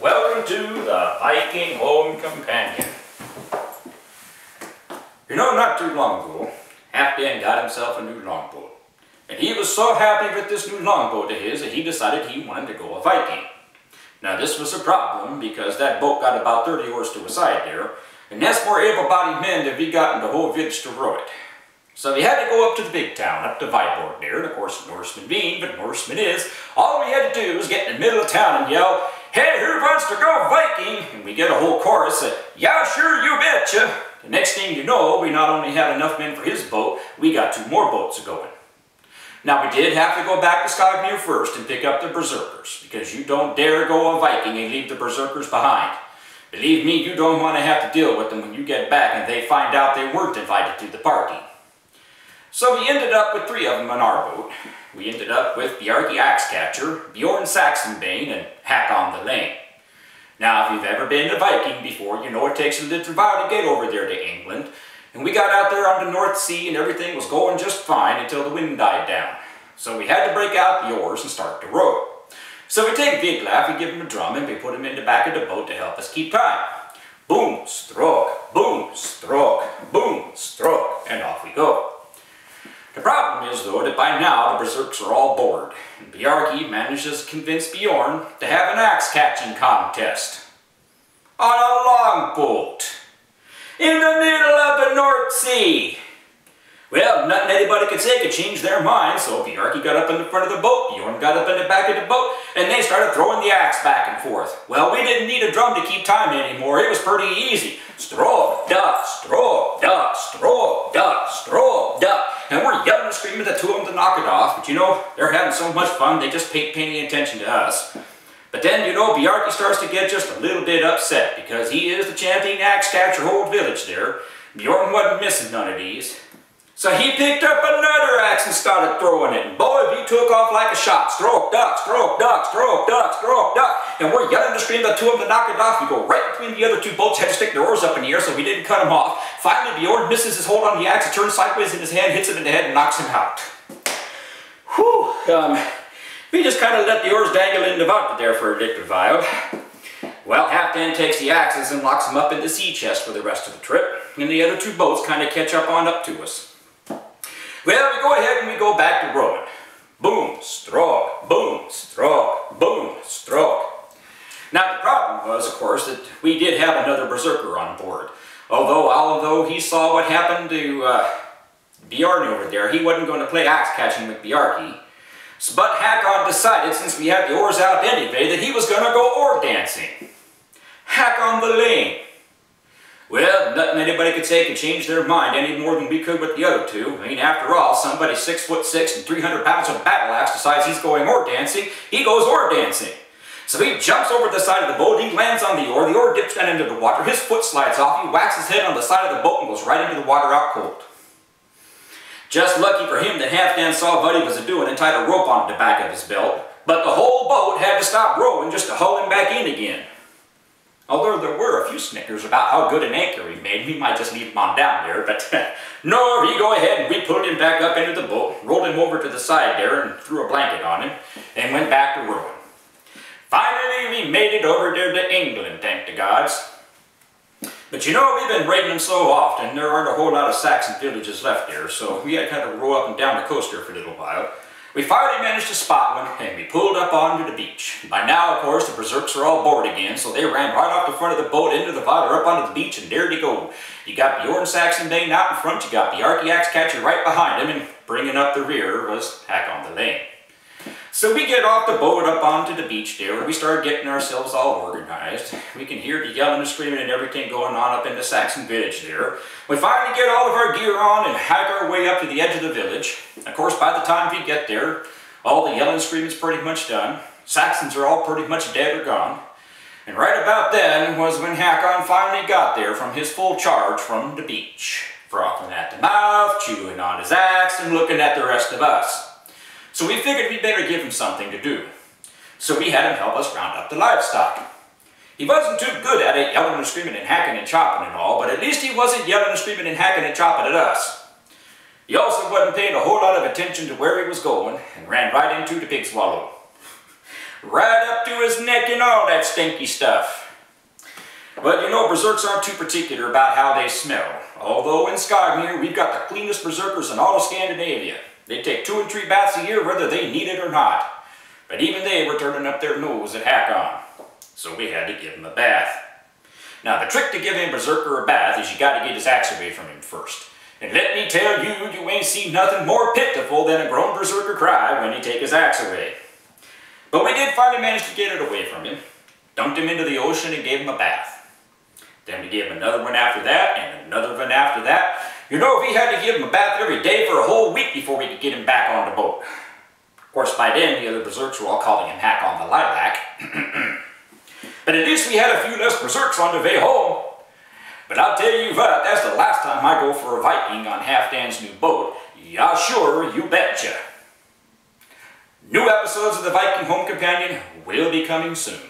Welcome to the Viking Home Companion. You know, not too long ago, Halfdan got himself a new longboat. And he was so happy with this new longboat of his that he decided he wanted to go a Viking. Now this was a problem because that boat got about 30 oars to a side there, and that's more able-bodied men than we got in the whole village to row it. So we had to go up to the big town, up to Viborg there, and of course Norseman being, but Norseman is, all we had to do was get in the middle of town and yell, "Hey, who wants to go Viking?" And we get a whole chorus of, "Yeah, sure, you betcha." The next thing you know, we not only had enough men for his boat, we got 2 more boats going. Now we did have to go back to Skogmere first and pick up the berserkers, because you don't dare go a Viking and leave the berserkers behind. Believe me, you don't want to have to deal with them when you get back and they find out they weren't invited to the party. So we ended up with 3 of them on our boat. We ended up with Bjarki Axecatcher, Bjorn Saxonbane, and Hakon the Lame. Now, if you've ever been to Viking before, you know it takes a little while to get over there to England. And we got out there on the North Sea and everything was going just fine until the wind died down. So we had to break out the oars and start to row. So we take Wiglaf, we give him a drum, and we put him in the back of the boat to help us keep time. Boom, stroke, boom, stroke, boom, stroke, and off we go. The problem is, though, that by now the berserks are all bored, and Bjarki manages to convince Bjorn to have an axe-catching contest. On a longboat! In the middle of the North Sea! Well, nothing anybody could say could change their mind, so Bjarki got up in the front of the boat, Bjorn got up in the back of the boat, and they started throwing the axe back and forth. Well, we didn't need a drum to keep time anymore, it was pretty easy. Stroke, duck, stroke, duck, stroke, duck, stroke, duck. And we're yelling and screaming at the 2 of them to knock it off, but you know, they're having so much fun, they just ain't paying any attention to us. But then, you know, Bjarki starts to get just a little bit upset, because he is the champion axe catcher whole village there. Bjorn wasn't missing none of these. So he picked up another axe and started throwing it, and boy, he took off like a shot. Stroke, duck, stroke, duck, stroke, duck, stroke, duck. And we're yelling and screaming at the 2 of them to knock it off. We go right between the other 2 boats, had to stick their oars up in the air so we didn't cut them off. Finally, Bjorn misses his hold on the axe, it turns sideways in his hand, hits him in the head, and knocks him out. Whew, we just kind of let the oars dangle in the water there for a little while. Well, Halfdan takes the axes and locks them up in the sea chest for the rest of the trip, and the other 2 boats kind of catch up on up to us. Well, we go ahead and we go back to rowing. Boom, stroke, boom, stroke, boom, stroke. Now the problem was, of course, that we did have another berserker on board. Although he saw what happened to Bjorn over there, he wasn't going to play axe catching with Bjarki. But Hakon decided, since we had the oars out anyway, that he was going to go oar dancing. Hakon the Lame. Well, nothing anybody could say could change their mind any more than we could with the other 2. I mean, after all, somebody 6'6" and 300 pounds of battle axe decides he's going oar dancing, he goes oar dancing. So he jumps over the side of the boat, he lands on the oar dips down into the water, his foot slides off, he whacks his head on the side of the boat and goes right into the water out cold. Just lucky for him that Halfdan saw what he was doing and tied a rope on the back of his belt, but the whole boat had to stop rowing just to haul him back in again. Although there were a few snickers about how good an anchor he made, we might just leave him on down there, but no, we go ahead and we put him back up into the boat, rolled him over to the side there and threw a blanket on him, and went back to rowing. Finally, we made it over there to England, thank the gods. But you know, we've been raiding them so often, there aren't a whole lot of Saxon villages left there, so we had to kind of row up and down the coast here for a little while. We finally managed to spot one, and we pulled up onto the beach. By now, of course, the berserks are all bored again, so they ran right off the front of the boat into the water, up onto the beach, and there they go. You got Bjorn Saxonbane out in front, you got Bjarki Axecatcher right behind him, and bringing up the rear was Hakon the Lame. So we get off the boat up onto the beach there, and we start getting ourselves all organized. We can hear the yelling and screaming and everything going on up in the Saxon village there. We finally get all of our gear on and hike our way up to the edge of the village. Of course, by the time we get there, all the yelling and screaming is pretty much done. Saxons are all pretty much dead or gone. And right about then was when Hakon finally got there from his full charge from the beach, frothing at the mouth, chewing on his axe, and looking at the rest of us. So we figured we'd better give him something to do. So we had him help us round up the livestock. He wasn't too good at it, yelling and screaming and hacking and chopping and all, but at least he wasn't yelling and screaming and hacking and chopping at us. He also wasn't paying a whole lot of attention to where he was going and ran right into the pig swallow. right up to his neck and all that stinky stuff. But you know, berserks aren't too particular about how they smell. Although in Skogmere, we've got the cleanest berserkers in all of Scandinavia. They take 2 and 3 baths a year whether they need it or not. But even they were turning up their nose at Hakon. So we had to give him a bath. Now the trick to giving a berserker a bath is you got to get his axe away from him first. And let me tell you, you ain't seen nothing more pitiful than a grown berserker cry when you take his axe away. But we did finally manage to get it away from him. Dumped him into the ocean and gave him a bath. Then we gave him another one after that, and another one after that. You know, we had to give him a bath every day for a whole week before we could get him back on the boat. Of course, by then, the other berserks were all calling him Hakon the Lilac. But at least we had a few less berserks on the way home. But I'll tell you what, that's the last time I go for a Viking on Halfdan's new boat. Yeah, sure, you betcha. New episodes of the Viking Home Companion will be coming soon.